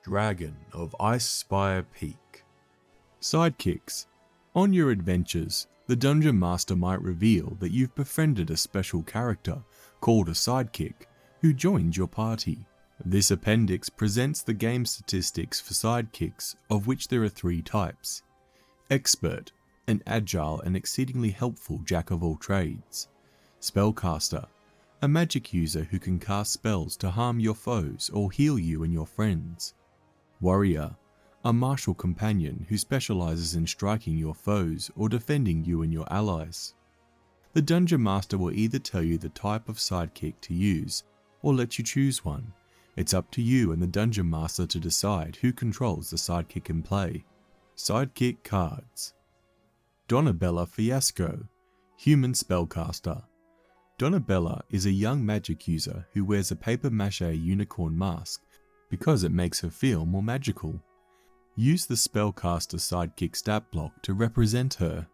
Dragon of Icespire Peak. Sidekicks. On your adventures, the Dungeon Master might reveal that you've befriended a special character called a Sidekick who joined your party. This appendix presents the game statistics for Sidekicks, of which there are 3 types. Expert, an agile and exceedingly helpful jack of all trades. Spellcaster, a magic user who can cast spells to harm your foes or heal you and your friends. Warrior, a martial companion who specializes in striking your foes or defending you and your allies. The Dungeon Master will either tell you the type of sidekick to use or let you choose one. It's up to you and the Dungeon Master to decide who controls the sidekick in play. Sidekick cards. Donnabella Fiasco, human spellcaster. Donnabella is a young magic user who wears a paper mache unicorn mask because it makes her feel more magical. Use the spellcaster Sidekick Statblock to represent her.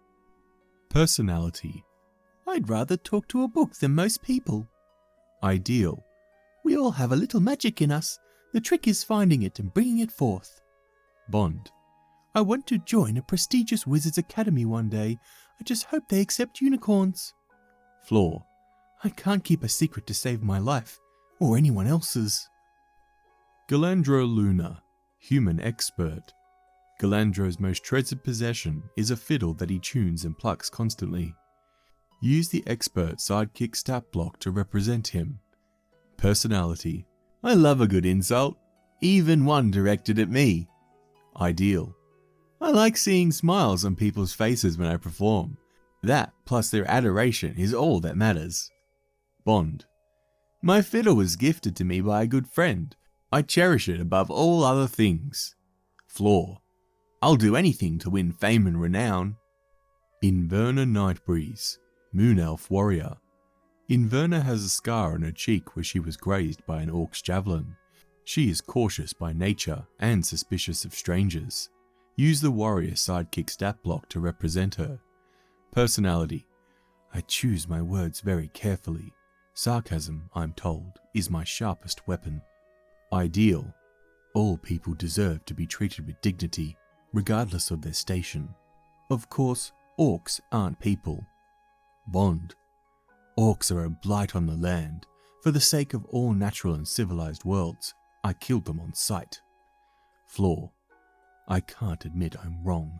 Personality. I'd rather talk to a book than most people. Ideal. We all have a little magic in us. The trick is finding it and bringing it forth. Bond. I want to join a prestigious wizard's academy one day. I just hope they accept unicorns. Flaw. I can't keep a secret to save my life, or anyone else's. Galandro Luna, human expert. Galandro's most treasured possession is a fiddle that he tunes and plucks constantly. Use the expert Sidekick Statblock to represent him. Personality. I love a good insult, even one directed at me. Ideal. I like seeing smiles on people's faces when I perform. That, plus their adoration, is all that matters. Bond. My fiddle was gifted to me by a good friend. I cherish it above all other things. Flaw. I'll do anything to win fame and renown. Inverna Nightbreeze, moon elf warrior. Inverna has a scar on her cheek where she was grazed by an orc's javelin. She is cautious by nature and suspicious of strangers. Use the warrior Sidekick Statblock to represent her. Personality. I choose my words very carefully. Sarcasm, I'm told, is my sharpest weapon. Ideal. All people deserve to be treated with dignity, regardless of their station. Of course, orcs aren't people. Bond. Orcs are a blight on the land. For the sake of all natural and civilized worlds, I killed them on sight. Flaw. I can't admit I'm wrong.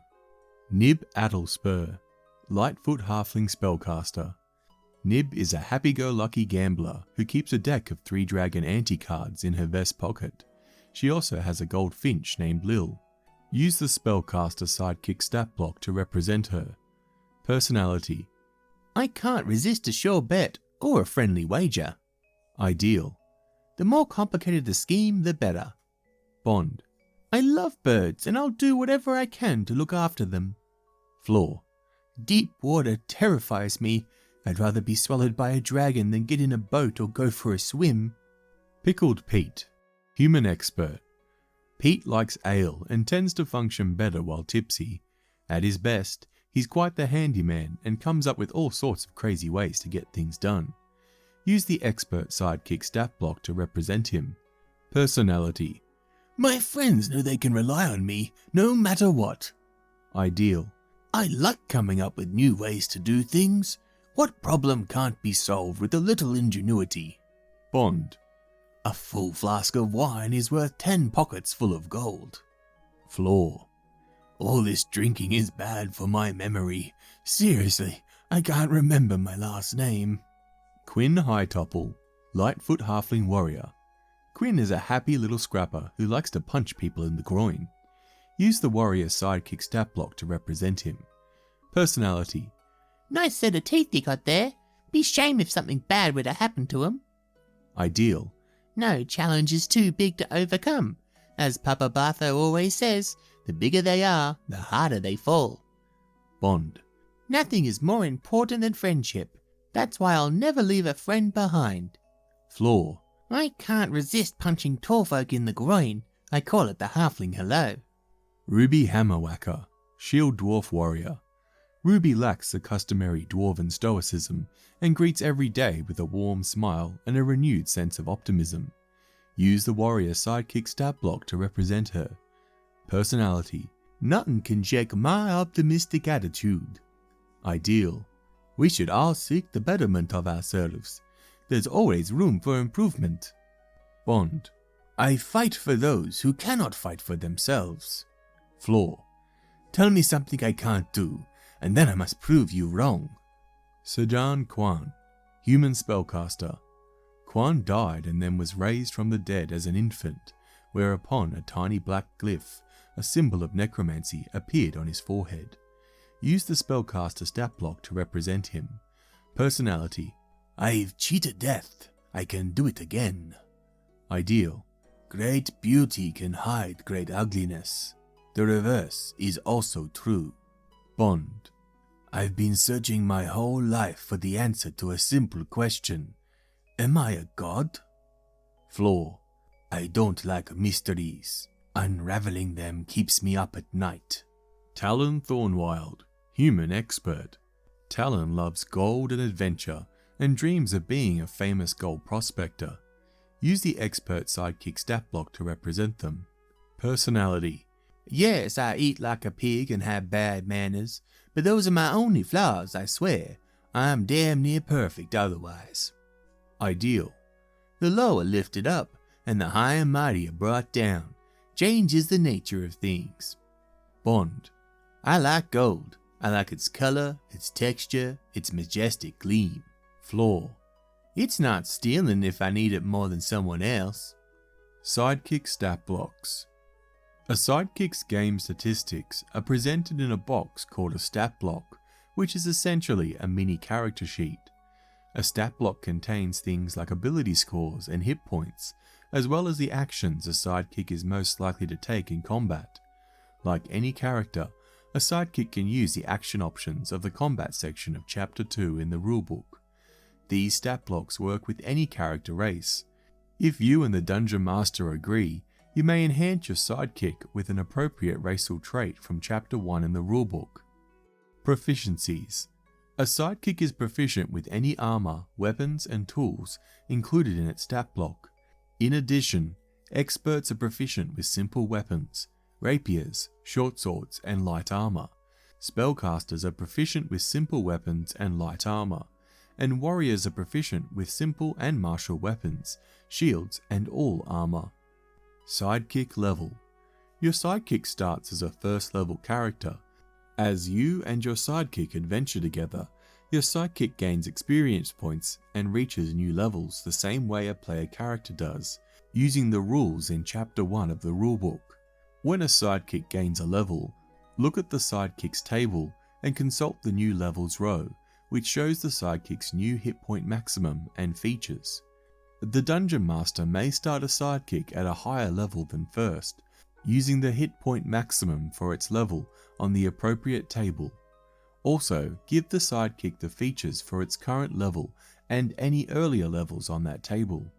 Nib Addlespur, Lightfoot Halfling Spellcaster. Nib is a happy-go-lucky gambler who keeps a deck of 3 dragon anti-cards in her vest pocket. She also has a gold finch named Lil. Use the spellcaster Sidekick Statblock to represent her. Personality. I can't resist a sure bet or a friendly wager. Ideal. The more complicated the scheme, the better. Bond. I love birds and I'll do whatever I can to look after them. Flaw. Deep water terrifies me. I'd rather be swallowed by a dragon than get in a boat or go for a swim. Pickled Pete, human expert. Pete likes ale and tends to function better while tipsy. At his best, he's quite the handyman and comes up with all sorts of crazy ways to get things done. Use the expert Sidekick Statblock to represent him. Personality. My friends know they can rely on me, no matter what. Ideal. I like coming up with new ways to do things. What problem can't be solved with a little ingenuity? Bond. A full flask of wine is worth 10 pockets full of gold. Flaw. All this drinking is bad for my memory. Seriously, I can't remember my last name. Quinn Hightopple, Lightfoot Halfling Warrior. Quinn is a happy little scrapper who likes to punch people in the groin. Use the warrior Sidekick Statblock to represent him. Personality. Nice set of teeth you got there. Be shame if something bad were to happen to him. Ideal. No challenge is too big to overcome. As Papa Bartho always says, the bigger they are, the harder they fall. Bond. Nothing is more important than friendship. That's why I'll never leave a friend behind. Flaw. I can't resist punching tall folk in the groin. I call it the halfling hello. Ruby Hammerwhacker, Shield Dwarf Warrior. Ruby lacks the customary dwarven stoicism and greets every day with a warm smile and a renewed sense of optimism. Use the warrior Sidekick Statblock to represent her. Personality. Nothing can shake my optimistic attitude. Ideal. We should all seek the betterment of ourselves. There's always room for improvement. Bond. I fight for those who cannot fight for themselves. Flaw. Tell me something I can't do, and then I must prove you wrong. Shanjan Kwan. Human spellcaster. Kwan died and then was raised from the dead as an infant, whereupon a tiny black glyph, a symbol of necromancy, appeared on his forehead. Use the spellcaster Statblock to represent him. Personality. I've cheated death. I can do it again. Ideal. Great beauty can hide great ugliness. The reverse is also true. Bond. I've been searching my whole life for the answer to a simple question. Am I a god? Flaw. I don't like mysteries. Unraveling them keeps me up at night. Talon Thornwild, human expert. Talon loves gold and adventure and dreams of being a famous gold prospector. Use the expert Sidekick Statblock to represent them. Personality. Yes, I eat like a pig and have bad manners, but those are my only flaws, I swear. I'm damn near perfect otherwise. Ideal. The low are lifted up, and the high and mighty are brought down. Change is the nature of things. Bond. I like gold. I like its color, its texture, its majestic gleam. Flaw. It's not stealing if I need it more than someone else. Sidekick Statblocks. A sidekick's game statistics are presented in a box called a stat block, which is essentially a mini character sheet. A stat block contains things like ability scores and hit points, as well as the actions a sidekick is most likely to take in combat. Like any character, a sidekick can use the action options of the combat section of Chapter 2 in the rulebook. These stat blocks work with any character race. If you and the Dungeon Master agree, you may enhance your sidekick with an appropriate racial trait from Chapter 1 in the rulebook. Proficiencies. A sidekick is proficient with any armor, weapons, and tools included in its stat block. In addition, experts are proficient with simple weapons, rapiers, short swords, and light armor. Spellcasters are proficient with simple weapons and light armor, and warriors are proficient with simple and martial weapons, shields, and all armor. Sidekick Level. Your sidekick starts as a first level character. As you and your sidekick adventure together, your sidekick gains experience points and reaches new levels the same way a player character does, using the rules in Chapter 1 of the rulebook. When a sidekick gains a level, look at the sidekick's table and consult the new levels row, which shows the sidekick's new hit point maximum and features. The Dungeon Master may start a sidekick at a higher level than first, using the hit point maximum for its level on the appropriate table. Also, give the sidekick the features for its current level and any earlier levels on that table.